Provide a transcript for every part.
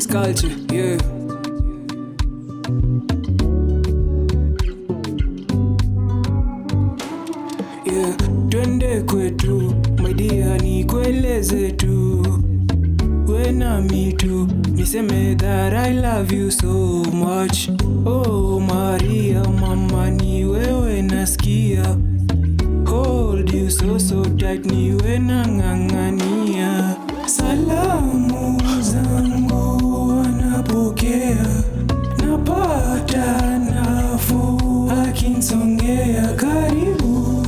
culture, yeah. Yeah, twende kwetu, my dear, nikueleze tu. We na me too, niseme that I love you so much. Oh Maria, mama ni wewe nasikia. Hold you so tight, niwe nang'ang'ania. Salamu zangu wanapokea, napata nafuu akinsongea. Karibu,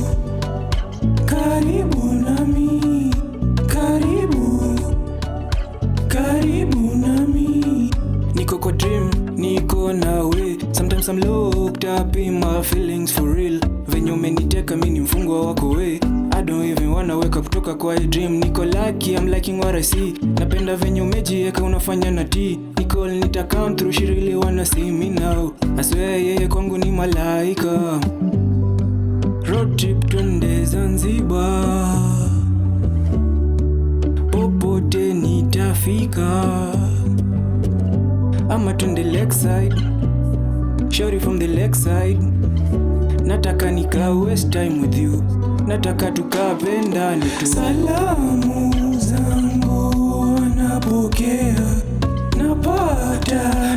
karibu nami, karibu nami. Niko kwa dream, niko nawe. Sometimes I'm locked up in my feelings for real. Venye umeniteka mimi ni mfungwa wako we. I don't even wanna wake up kutoka kwa hii dream. Niko lucky, I'm liking what I see. Napenda venye umejieka unafanya na tea. Nicole nita come through, she really wanna see me now. I swear yeye kwangu ni malaika. Road trip twende Zanzibar, popote nitafika. Ama twende Lakeside, shorty from the Lakeside. Nataka nika waste time with you, nataka tukapendane tu. Salamu zangu wanapokea, napata